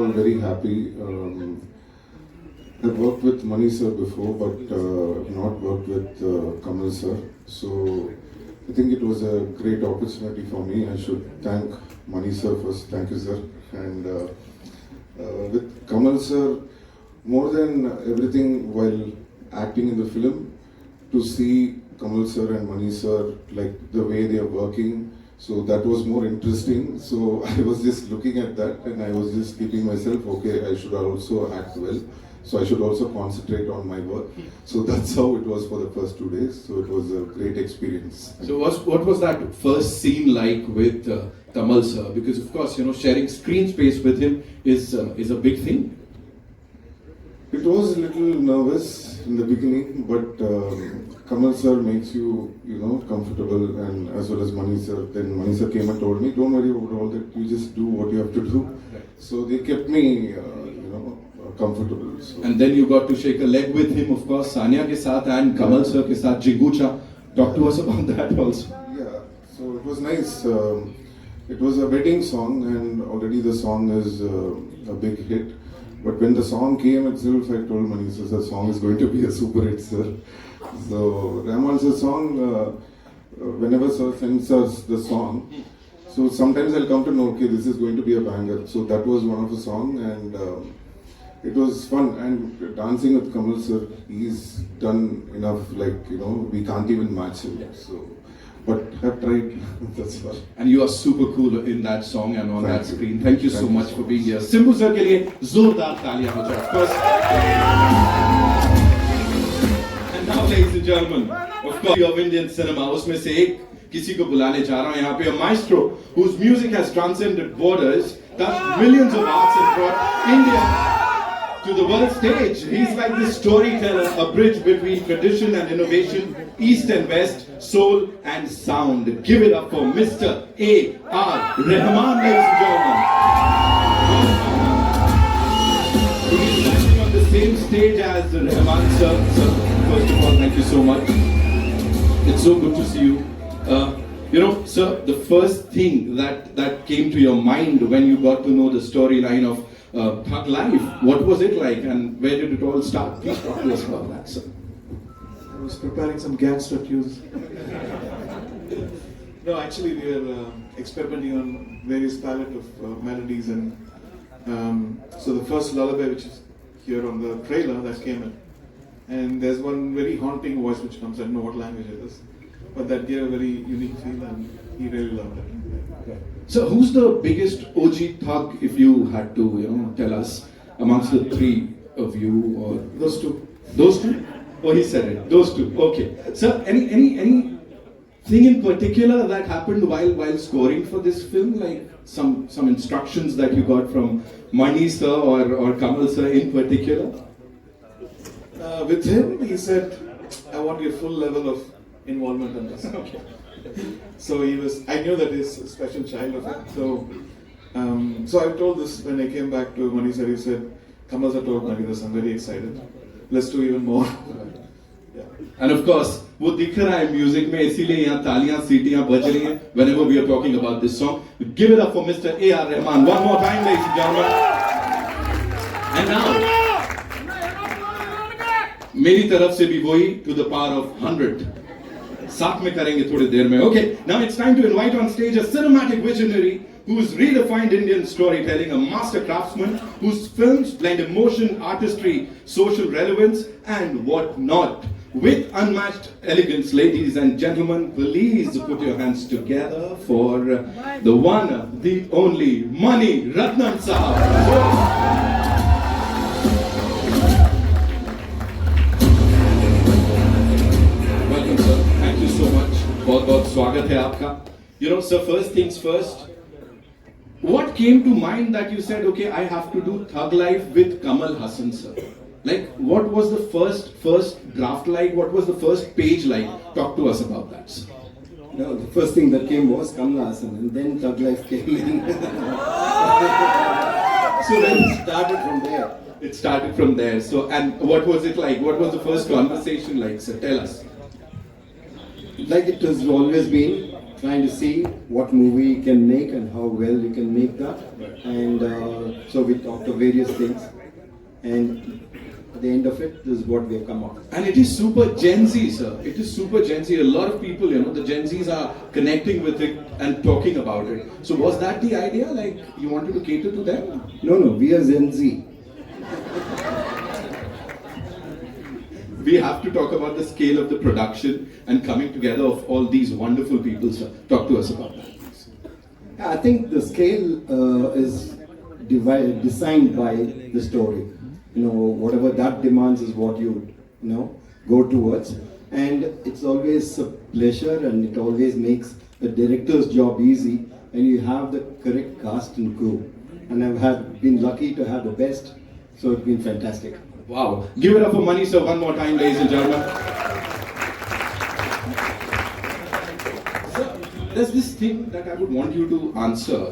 all, very happy. I've worked with Mani sir before, but not worked with Kamal sir. So I think it was a great opportunity for me. I should thank Mani sir first. Thank you, sir. And with Kamal sir, more than everything while acting in the film, to see Kamal sir and Mani sir, like the way they are working, so that was more interesting. So I was just looking at that and I was just keeping myself, okay, I should also act well. So I should also concentrate on my work. So that's how it was for the first 2 days. So it was a great experience. So what was that first scene like with Kamal sir? Because of course, you know, sharing screen space with him is a big thing. It was a little nervous in the beginning, but Kamal sir makes you, comfortable, and as well as Mani sir. Then Mani sir came and told me, don't worry about all that, you just do what you have to do. Right. So they kept me, comfortable. So. And then you got to shake a leg with him, of course, Sanya ke saath and Kamal sir ke saath, Jingucha. Talk to us about that also. Yeah, so it was nice. It was a wedding song, and already the song is a big hit. But when the song came itself, I told Mani sir, the song is going to be a super hit, sir. So Rahman's song, whenever sir sends us the song, so sometimes I'll come to know, okay, this is going to be a banger. So that was one of the song, and it was fun. And dancing with Kamal sir, he's done enough, we can't even match him. So, but I've tried, that's all. And you are super cool in that song and on that screen. Thank you so much for being here. Simbu sir ke liye zordar taaliyan ho jaye. Of course. And now, ladies and gentlemen, of course, of Indian cinema, उसमें से एक किसी को बुलाने जा रहा हूं यहाँ पे, a maestro whose music has transcended borders, touched millions of hearts and brought India to the world stage. He's like this storyteller, a bridge between tradition and innovation, east and west, soul and sound. Give it up for Mr. A.R. Rahman, ladies and gentlemen. He's standing on the same stage as Rahman sir. So, first of all, thank you so much. It's so good to see you. Sir, the first thing that came to your mind when you got to know the storyline of Thug Life, what was it like and where did it all start? Please talk to us about that, sir. I was preparing some gangster tunes. No, actually we were experimenting on various palette of melodies, and so the first lullaby, which is here on the trailer, that came in. And there's one very haunting voice which comes, I don't know what language it is, but that gave a very unique feel and he really loved it. So who's the biggest OG thug, if you had to, tell us, amongst the three of you? Or those two. Those two? Oh, he said it. Those two. Okay. So any thing in particular that happened while scoring for this film, like some instructions that you got from Mani sir or Kamal sir in particular? With him, he said, I want your full level of involvement in this. Okay. So I knew that he's a special child of it. So I told this when I came back to Mani sir, he said, Kamal sir told Mani this, I'm very excited. Let's do even more. Yeah. And of course, वो दिख रहा है music में, इसीलिए यहाँ तालियां सीटियां बज रही हैं whenever we are talking about this song. Give it up for Mr. A.R. Rahman one more time, ladies and gentlemen. And now, मेरी तरफ से भी वही to the power of 100. साथ में करेंगे थोड़ी देर में. Okay, now it's time to invite on stage a cinematic visionary who's redefined Indian storytelling, a master craftsman whose films blend emotion, artistry, social relevance, and what-not. With unmatched elegance, ladies and gentlemen, please put your hands together for the one, the only, Mani Ratnam Sahab. बहुत-बहुत स्वागत है आपका. Sir, first things first, what came to mind that you said, okay, I have to do Thug Life with Kamal Hassan sir? Like, what was the first draft like? What was the first page like? Talk to us about that, sir. No, the first thing that came was Kamal Hassan, and then Thug Life came in. So then it started from there. It started from there. So, and what was it like? What was the first conversation like, sir? Tell us. Like it has always been, trying to see what movie you can make and how well you can make that. And so we talked of various things. And at the end of it, this is what we have come up with. And it is super Gen Z, sir. It is super Gen Z. A lot of people, the Gen Zs are connecting with it and talking about it. So was that the idea? Like, you wanted to cater to them? No, we are Gen Z. We have to talk about the scale of the production and coming together of all these wonderful people, sir. Talk to us about that. I think the scale is designed by the story. Whatever that demands is what you go towards. And it's always a pleasure, and it always makes the director's job easy, and you have the correct cast and crew. And I've been lucky to have the best, so it's been fantastic. Wow. Give it up for Mani, sir, one more time, ladies and gentlemen. Sir, there's this thing that I would want you to answer.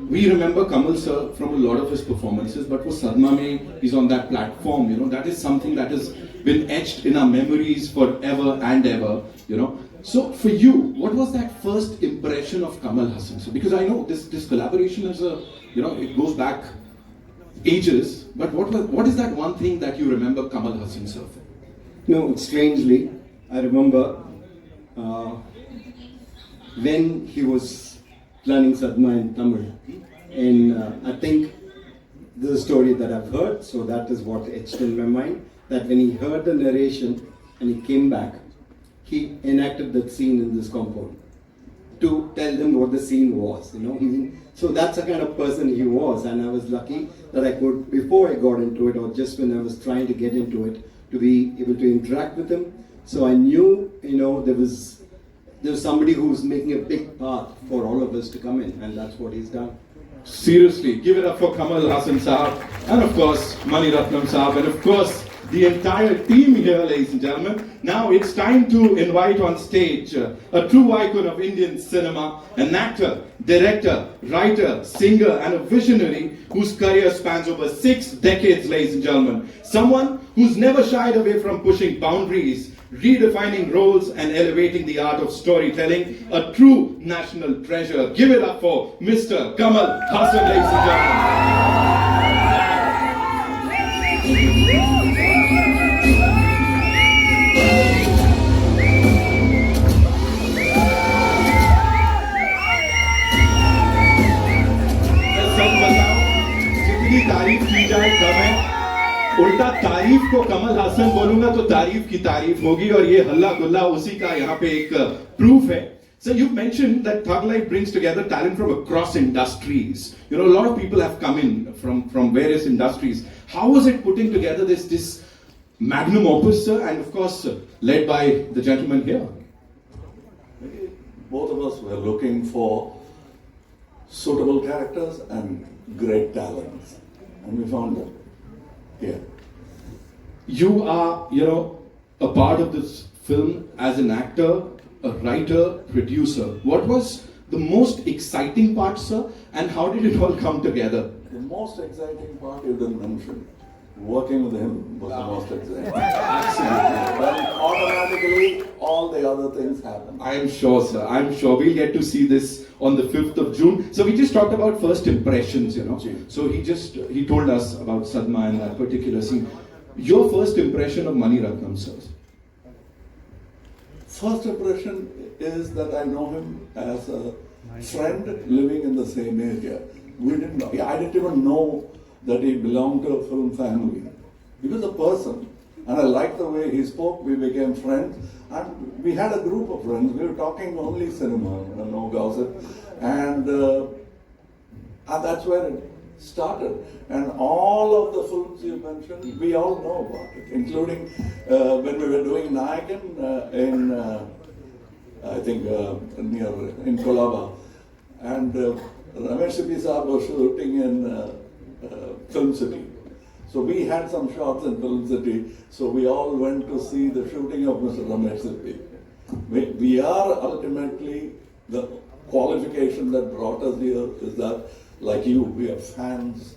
We remember Kamal sir from a lot of his performances, but for Sadma Mein, he's on that platform, that is something that has been etched in our memories forever and ever, So for you, what was that first impression of Kamal Haasan, sir? Because I know this collaboration is it goes back ages, but what is that one thing that you remember Kamal Haasan, sir? Strangely, I remember when he was planning Sadma in Tamil, and I think this is a story that I've heard, so that is what etched in my mind, that when he heard the narration and he came back, he enacted that scene in this compound to tell them what the scene was, So that's the kind of person he was, and I was lucky that I could, before I got into it, or just when I was trying to get into it, to be able to interact with him. So I knew, there was somebody who was making a big path for all of us to come in, and that's what he's done. Seriously, give it up for Kamal Haasan Saab, and of course, Mani Ratnam Saab, and of course, the entire team here, ladies and gentlemen. Now it's time to invite on stage a true icon of Indian cinema, an actor, director, writer, singer, and a visionary whose career spans over 6 decades, ladies and gentlemen. Someone who's never shied away from pushing boundaries, redefining roles, and elevating the art of storytelling. A true national treasure. Give it up for Mr. Kamal Haasan, ladies and gentlemen. तारीफ की जाए कम है, उल्टा तारीफ को कमल हासन बोलूंगा तो तारीफ की तारीफ होगी, और ये हल्ला गुल्ला उसी का यहाँ पे एक प्रूफ है. So you've mentioned that Thug Life brings together talent from across industries. A lot of people have come in from various industries. How was it putting together this magnum opus, sir, and of course led by the gentleman here? Both of us were looking for suitable characters and great talents, and we found them here. You are, a part of this film as an actor, a writer, producer. What was the most exciting part, sir, and how did it all come together? The most exciting part you didn't mention. Working with him was the most exciting. Absolutely. Then automatically all the other things happen. I'm sure, sir. I'm sure we'll get to see this on the 5th of June. So we just talked about first impressions, So he told us about Sadma and that particular scene. Your first impression of Mani Ratnam, sir? First impression is that I know him as a friend living in the same area. I didn't even know that he belonged to a film family. He was a person, and I liked the way he spoke. We became friends, and we had a group of friends. We were talking only cinema, no gossip, and that's where it started. And all of the films you mentioned, we all know about it, including when we were doing Nayakan in, I think, in Kolaba, and Ramesh Sippy Saab was shooting in Film City. So we had some shots in Film City, so we all went to see the shooting of Mr. Ramesh Sippy. We are ultimately, the qualification that brought us here is that, like you, we are fans,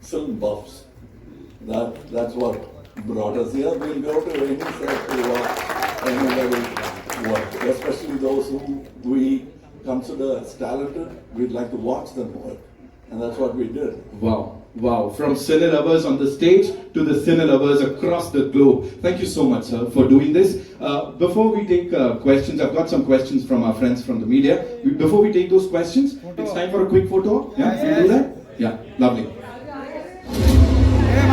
film buffs. That's what brought us here. We'll go to any set to watch anybody work, especially those those who we consider as talented, we'd like to watch them work. And that's what we did. Wow, wow. From cine lovers on the stage to the cine lovers across the globe. Thank you so much, sir, for doing this. Before we take questions, I've got some questions from our friends from the media. Before we take those questions, it's time for a quick photo. Yeah, can you do that? Yeah, lovely. Hey,